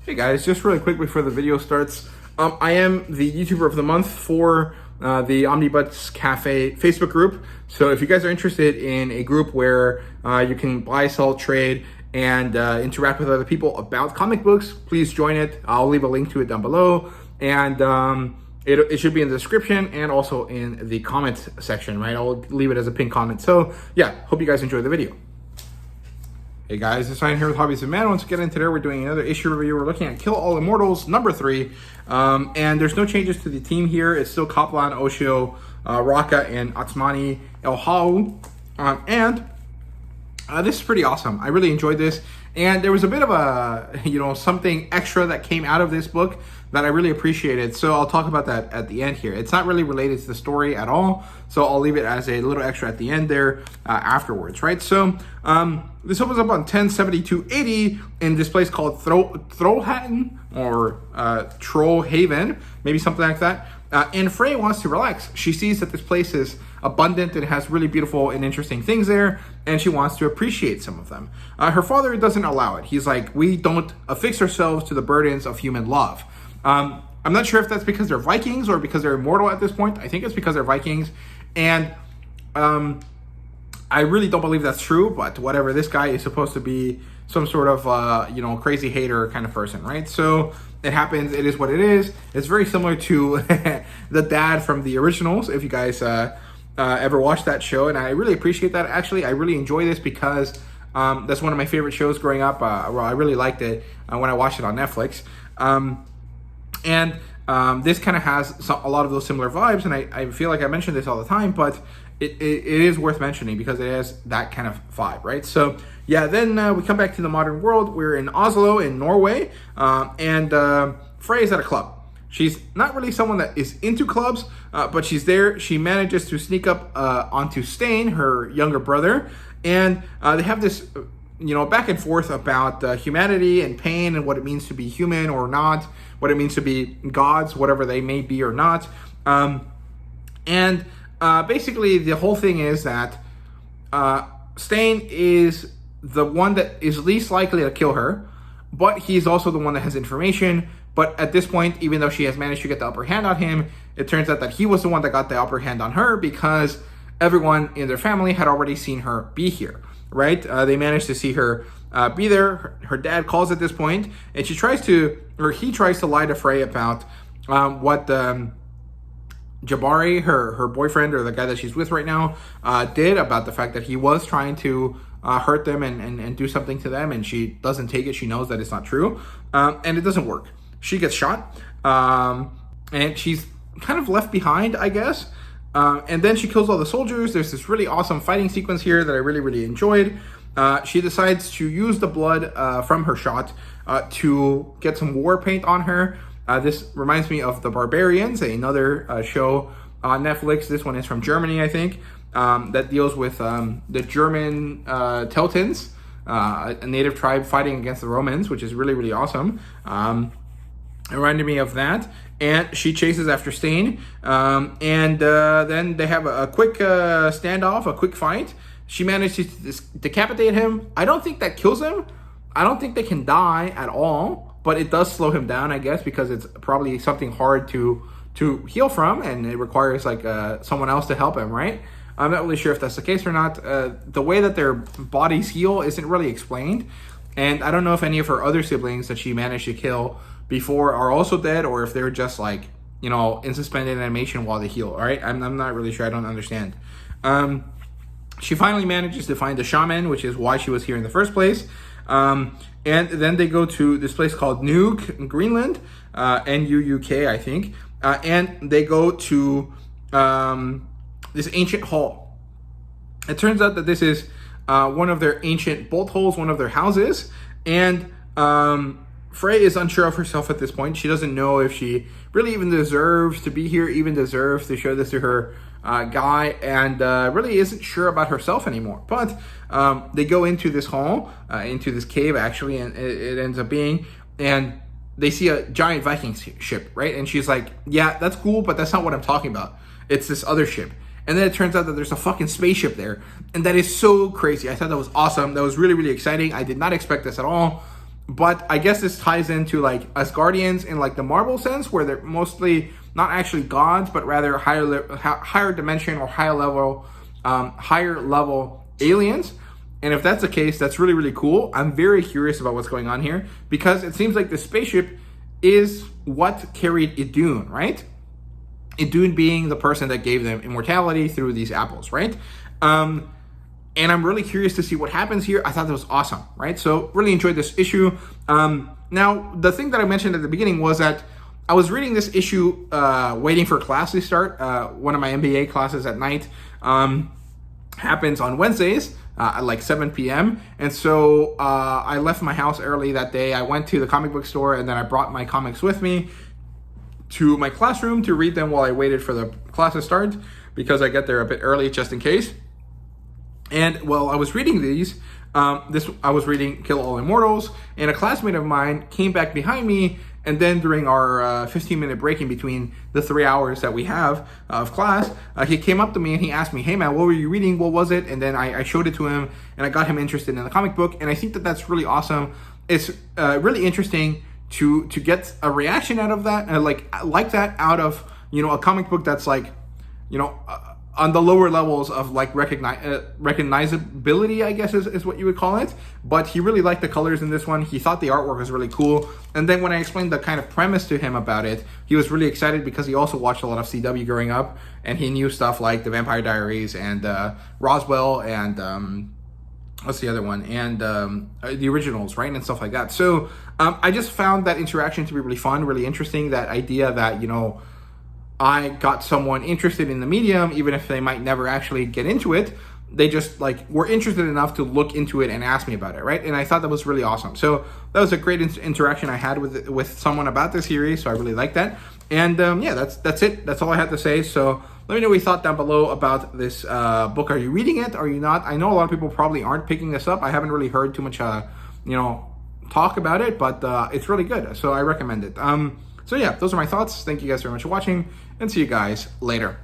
Hey guys, just really quick before the video starts, I am the YouTuber of the month for the Omnibus Cafe Facebook group. So if you guys are interested in a group where you can buy, sell, trade, and interact with other people about comic books, please join it. I'll leave a link to it down below, and it should be in the description and also in the comments section, right? I'll leave it as a pinned comment. So yeah, hope you guys enjoy the video. Hey guys, it's Ryan here with HobbiesofaMan. Once again, today we're doing another issue review. We're looking at Kill All Immortals number 3. And there's no changes to the team here. It's still Kaplan, Ossio, Raka, and Atsmani El Hau. This is pretty awesome. I really enjoyed this. And there was a bit of a, something extra that came out of this book that I really appreciated. So I'll talk about that at the end here. It's not really related to the story at all. So I'll leave it as a little extra at the end there afterwards, right? So this opens up on 10/72/80 in this place called Throwhatton or Trollhaven, maybe something like that. And Frey wants to relax. She sees that this place is abundant and has really beautiful and interesting things there, and she wants to appreciate some of them. Her father doesn't allow it. He's like, we don't affix ourselves to the burdens of human love. I'm not sure if that's because they're Vikings or because they're immortal at this point. I think it's because they're Vikings, and I really don't believe that's true, but whatever. This guy is supposed to be some sort of, crazy hater kind of person, right? So it happens. It is what it is. It's very similar to the dad from the originals, if you guys ever watched that show, and I really appreciate that. Actually, I really enjoy this because that's one of my favorite shows growing up. I really liked it when I watched it on Netflix. This kind of has a lot of those similar vibes, and I feel like I mention this all the time, but it is worth mentioning because it has that kind of vibe, right? So yeah, then we come back to the modern world. We're in Oslo in Norway, and Frey is at a club. She's not really someone that is into clubs, but she's there. She manages to sneak up onto Stein, her younger brother, and they have this back and forth about humanity and pain and what it means to be human or not, what it means to be gods, whatever they may be or not. Basically, the whole thing is that Stein is the one that is least likely to kill her, but he's also the one that has information. But at this point, even though she has managed to get the upper hand on him, it turns out that he was the one that got the upper hand on her because everyone in their family had already seen her be here, right? They managed to see her be there. Her dad calls at this point, and he tries to lie to Frey about what Jabari, her boyfriend, or the guy that she's with right now, did about the fact that he was trying to hurt them and do something to them, and she doesn't take it. She knows that it's not true, and it doesn't work. She gets shot, and she's kind of left behind, I guess. And then she kills all the soldiers. There's this really awesome fighting sequence here that I really, really enjoyed. She decides to use the blood from her shot to get some war paint on her. This reminds me of The Barbarians, another show on Netflix. This one is from Germany, I think, that deals with the German Teutons, a native tribe fighting against the Romans, which is really, really awesome. It reminded me of that. And she chases after Stein. Then they have a quick standoff, a quick fight. She manages to decapitate him. I don't think that kills him. I don't think they can die at all. But it does slow him down, I guess, because it's probably something hard to heal from. And it requires like someone else to help him, right? I'm not really sure if that's the case or not. The way that their bodies heal isn't really explained. And I don't know if any of her other siblings that she managed to kill before are also dead, or if they're just like, in suspended animation while they heal, all right? I'm not really sure. I don't understand. She finally manages to find the shaman, which is why she was here in the first place. And then they go to this place called Nuuk, Greenland, N-U-U-K, I think. And they go to this ancient hall. It turns out that this is one of their ancient bolt holes, one of their houses. And Frey is unsure of herself at this point. She doesn't know if she really even deserves to be here, even deserves to show this to her guy, and really isn't sure about herself anymore. But they go into this hall, into this cave actually, and it ends up being, and they see a giant Viking ship, right? And she's like, yeah, that's cool, but that's not what I'm talking about. It's this other ship. And then it turns out that there's a fucking spaceship there. And that is so crazy. I thought that was awesome. That was really, really exciting. I did not expect this at all. but I guess this ties into like Asgardians in like the Marvel sense, where they're mostly not actually gods, but rather higher dimension or higher level aliens. And if that's the case, that's really, really cool. I'm very curious about what's going on here, because it seems like the spaceship is what carried Idun, right? Idun being the person that gave them immortality through these apples, right? And I'm really curious to see what happens here. I thought that was awesome, right? So really enjoyed this issue. Now, the thing that I mentioned at the beginning was that I was reading this issue waiting for class to start. One of my MBA classes at night happens on Wednesdays at like 7 p.m. And so I left my house early that day. I went to the comic book store, and then I brought my comics with me to my classroom to read them while I waited for the class to start, because I get there a bit early just in case. And while I was reading these, I was reading Kill All Immortals, and a classmate of mine came back behind me, and then during our 15-minute break in between the 3 hours that we have of class, he came up to me and he asked me, "Hey man, what were you reading? What was it?" And then I showed it to him, and I got him interested in the comic book, and I think that that's really awesome. It's really interesting to get a reaction out of that, like that out of, you know, a comic book that's like, you know, on the lower levels of like recognizability, I guess is what you would call it. But he really liked the colors in this one. He thought the artwork was really cool. And then when I explained the kind of premise to him about it, he was really excited, because he also watched a lot of CW growing up, and he knew stuff like The Vampire Diaries and Roswell and what's the other one? And the originals, right? And stuff like that. So I just found that interaction to be really fun, really interesting. That idea that, you know, I got someone interested in the medium, even if they might never actually get into it. They just like were interested enough to look into it and ask me about it, right? And I thought that was really awesome. So that was a great interaction I had with someone about this series. So I really liked that. And yeah, that's it. That's all I had to say. So let me know what you thought down below about this book. Are you reading it? Are you not? I know a lot of people probably aren't picking this up. I haven't really heard too much, you know, talk about it, but it's really good. So I recommend it. So yeah, those are my thoughts. Thank you guys very much for watching, and see you guys later.